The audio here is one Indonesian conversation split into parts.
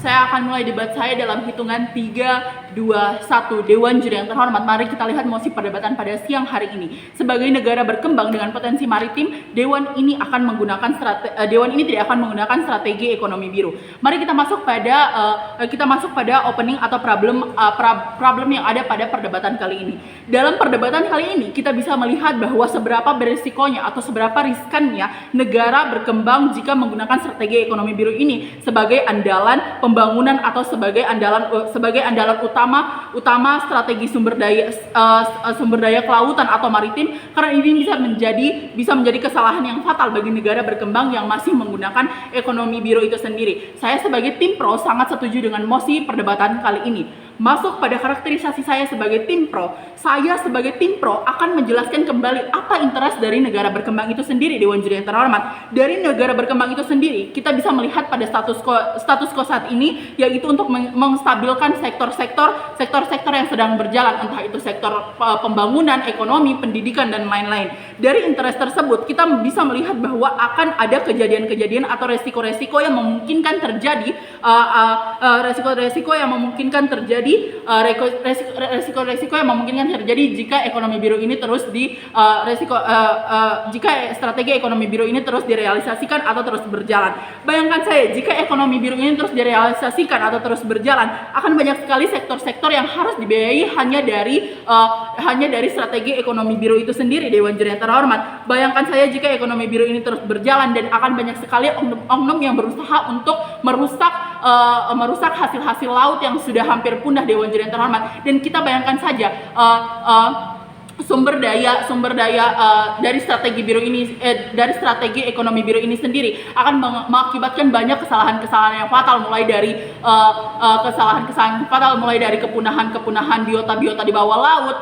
Saya akan mulai debat saya dalam hitungan 3, 2, 1. Dewan Juri yang terhormat, mari kita lihat mosi perdebatan pada siang hari ini. Sebagai negara berkembang dengan potensi maritim, Dewan ini tidak akan menggunakan strategi ekonomi biru. Mari kita masuk pada opening atau problem yang ada pada perdebatan kali ini. Dalam perdebatan kali ini kita bisa melihat bahwa seberapa berisikonya atau seberapa riskannya negara berkembang jika menggunakan strategi ekonomi biru ini sebagai andalan pembangunan atau sebagai andalan utama strategi sumber daya kelautan atau maritim, karena ini bisa menjadi kesalahan yang fatal bagi negara berkembang yang masih menggunakan ekonomi biru itu sendiri. Saya sebagai tim pro sangat setuju dengan mosi perdebatan kali ini. Masuk pada karakterisasi saya sebagai tim pro, saya sebagai tim pro akan menjelaskan kembali apa interest dari negara berkembang itu sendiri, Dewan Juri yang terhormat. Dari negara berkembang itu sendiri, kita bisa melihat pada status quo saat ini, yaitu untuk menstabilkan sektor-sektor yang sedang berjalan, entah itu sektor pembangunan, ekonomi, pendidikan, dan lain-lain. Dari interest tersebut, kita bisa melihat bahwa akan ada kejadian-kejadian atau resiko-resiko yang memungkinkan terjadi, jika ekonomi biru ini terus jika strategi ekonomi biru ini terus direalisasikan atau terus berjalan. Bayangkan saya, jika ekonomi biru ini terus direalisasikan atau terus berjalan, akan banyak sekali sektor-sektor yang harus dibiayai hanya dari strategi ekonomi biru itu sendiri, Dewan Juri yang terhormat. Bayangkan saya jika ekonomi biru ini terus berjalan dan akan banyak sekali oknum yang berusaha untuk merusak hasil-hasil laut yang sudah hampir punah, Dewan Juri yang terhormat. Dan kita bayangkan saja sumber daya dari strategi ekonomi biru ini sendiri akan mengakibatkan banyak kesalahan-kesalahan yang fatal, mulai dari kepunahan biota di bawah laut,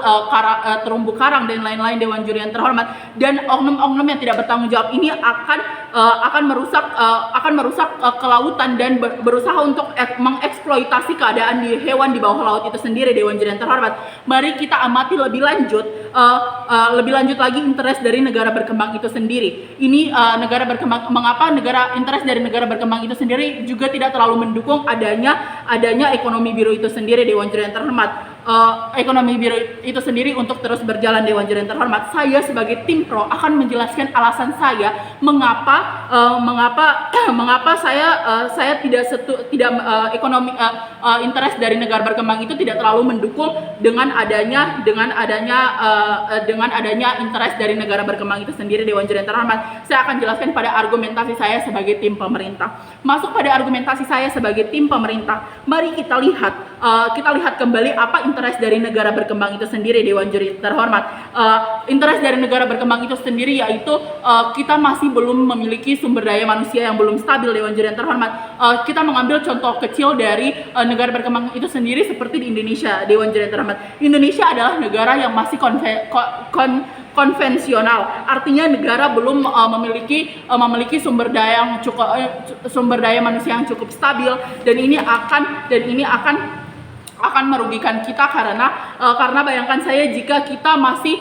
terumbu karang, dan lain-lain, Dewan Juri yang terhormat. Dan oknum-oknum yang tidak bertanggung jawab ini akan merusak kelautan dan berusaha untuk mengeksploitasi keadaan di hewan di bawah laut itu sendiri, Dewan Juri yang terhormat. Mari kita amati lebih lanjut lagi interest dari negara berkembang itu sendiri. Ini mengapa interest dari negara berkembang itu sendiri juga tidak terlalu mendukung adanya ekonomi biru itu sendiri, Dewan Juri yang terhormat. Ekonomi biru itu sendiri untuk terus berjalan, Dewan Juri yang terhormat. Saya sebagai tim pro akan menjelaskan alasan saya mengapa saya tidak interest dari negara berkembang itu tidak terlalu mendukung dengan adanya interest dari negara berkembang itu sendiri, Dewan Juri yang terhormat. Saya akan jelaskan pada argumentasi saya sebagai tim pemerintah. Masuk pada argumentasi saya sebagai tim pemerintah, mari kita lihat kembali apa interest dari negara berkembang itu sendiri, Dewan Juri terhormat. Interest dari negara berkembang itu sendiri yaitu kita masih belum memiliki sumber daya manusia yang belum stabil, Dewan Juri yang terhormat. Kita mengambil contoh kecil dari negara berkembang itu sendiri seperti di Indonesia, Dewan Juri yang terhormat. Indonesia adalah negara yang masih konvensional, artinya negara belum memiliki sumber daya manusia yang cukup stabil, dan ini akan merugikan kita karena bayangkan saya jika kita masih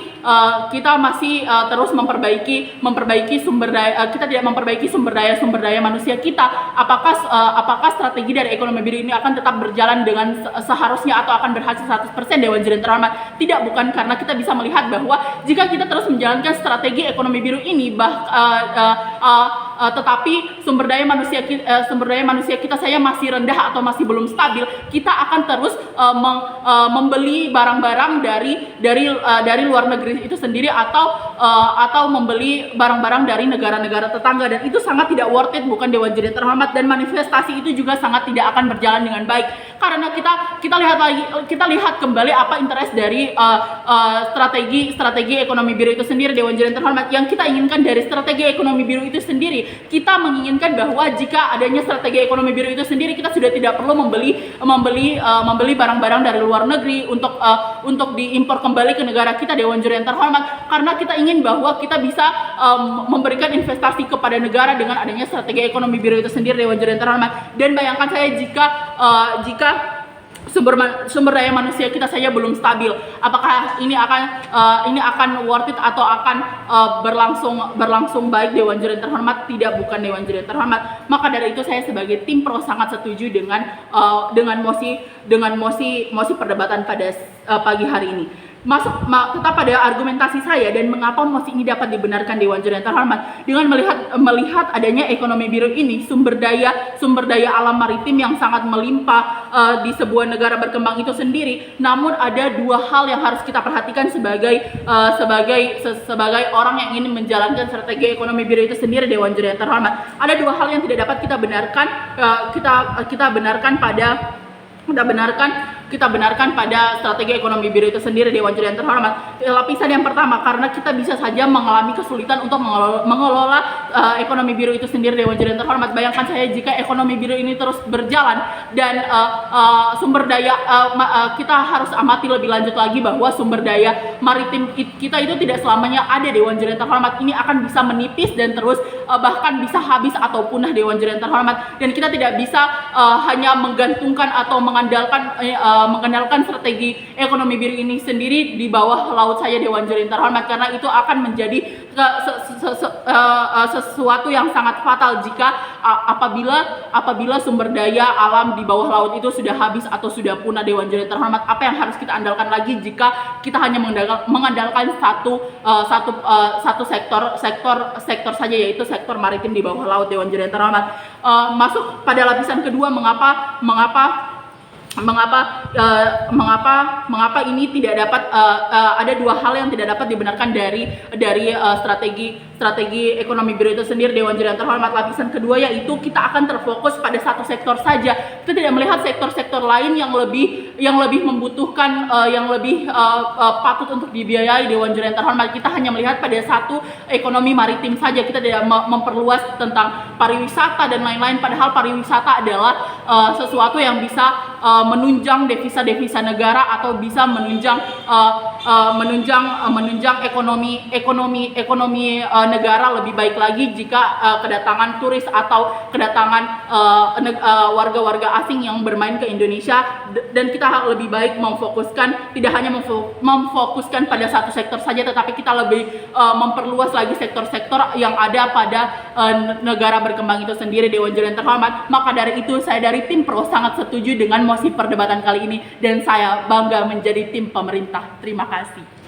terus memperbaiki sumber daya, kita tidak memperbaiki sumber daya manusia kita, apakah strategi dari ekonomi biru ini akan tetap berjalan dengan seharusnya atau akan berhasil 100%, Dewan Juri terhormat? Tidak, bukan, karena kita bisa melihat bahwa jika kita terus menjalankan strategi ekonomi biru ini tetapi sumber daya manusia kita saya masih rendah atau masih belum stabil, kita akan terus membeli barang-barang dari luar negeri itu sendiri atau membeli barang-barang dari negara-negara tetangga, dan itu sangat tidak worth it, bukan, Dewan Juri terhormat. Dan manifestasi itu juga sangat tidak akan berjalan dengan baik, karena kita lihat kembali apa interest dari strategi ekonomi biru itu sendiri, Dewan Juri terhormat. Yang kita inginkan dari strategi ekonomi biru itu sendiri, kita menginginkan bahwa jika adanya strategi ekonomi biru itu sendiri, kita sudah tidak perlu membeli barang-barang dari luar negeri untuk diimpor kembali ke negara kita, Dewan Juri yang terhormat, karena kita ingin bahwa kita bisa memberikan investasi kepada negara dengan adanya strategi ekonomi biru itu sendiri, Dewan Juri yang terhormat. Dan bayangkan saya jika sumber daya manusia kita saja belum stabil. Apakah ini akan worth it atau akan berlangsung baik Dewan Juri yang terhormat? Tidak, bukan Dewan Juri yang terhormat. Maka dari itu saya sebagai tim pro sangat setuju dengan mosi perdebatan pada pagi hari ini. Tetap pada argumentasi saya dan mengapa mosi ini dapat dibenarkan Dewan Juri yang terhormat dengan melihat adanya ekonomi biru ini, sumber daya alam maritim yang sangat melimpah di sebuah negara berkembang itu sendiri. Namun ada dua hal yang harus kita perhatikan sebagai orang yang ingin menjalankan strategi ekonomi biru itu sendiri, Dewan Juri yang terhormat. Ada dua hal yang tidak dapat kita benarkan pada strategi ekonomi biru itu sendiri, Dewan Juri yang terhormat. Lapisan yang pertama, karena kita bisa saja mengalami kesulitan untuk mengelola ekonomi biru itu sendiri, Dewan Juri yang terhormat. Bayangkan saya jika ekonomi biru ini terus berjalan dan sumber daya kita harus amati lebih lanjut lagi bahwa sumber daya maritim kita itu tidak selamanya ada, Dewan Juri yang terhormat. Ini akan bisa menipis dan terus bahkan bisa habis atau punah, Dewan Juri yang terhormat. Dan kita tidak bisa hanya menggantungkan atau mengandalkan strategi ekonomi biru ini sendiri di bawah laut saja, Dewan Juri yang terhormat, karena itu akan menjadi sesuatu yang sangat fatal jika apabila sumber daya alam di bawah laut itu sudah habis atau sudah punah, Dewan Juri yang terhormat. Apa yang harus kita andalkan lagi jika kita hanya mengandalkan satu sektor saja, yaitu sektor maritim di bawah laut, Dewan Juri yang terhormat. Masuk pada lapisan kedua, mengapa ini tidak dapat ada dua hal yang tidak dapat dibenarkan dari strategi ekonomi biru itu sendiri, Dewan Juri yang terhormat. Lapisan kedua yaitu kita akan terfokus pada satu sektor saja. Kita tidak melihat sektor-sektor lain yang lebih membutuhkan, yang lebih patut untuk dibiayai, Dewan Juri yang terhormat. Kita hanya melihat pada satu ekonomi maritim saja. Kita tidak memperluas tentang pariwisata dan lain-lain, padahal pariwisata adalah sesuatu yang bisa menunjang devisa negara atau bisa menunjang ekonomi negara lebih baik lagi jika kedatangan turis atau kedatangan warga-warga asing yang bermain ke Indonesia. Dan kita lebih baik tidak hanya memfokuskan pada satu sektor saja, tetapi kita lebih memperluas lagi sektor-sektor yang ada pada negara berkembang itu sendiri, Dewan Juri yang terhormat. Maka dari itu saya dari tim pro sangat setuju dengan mosi perdebatan kali ini dan saya bangga menjadi tim pemerintah. Terima kasih.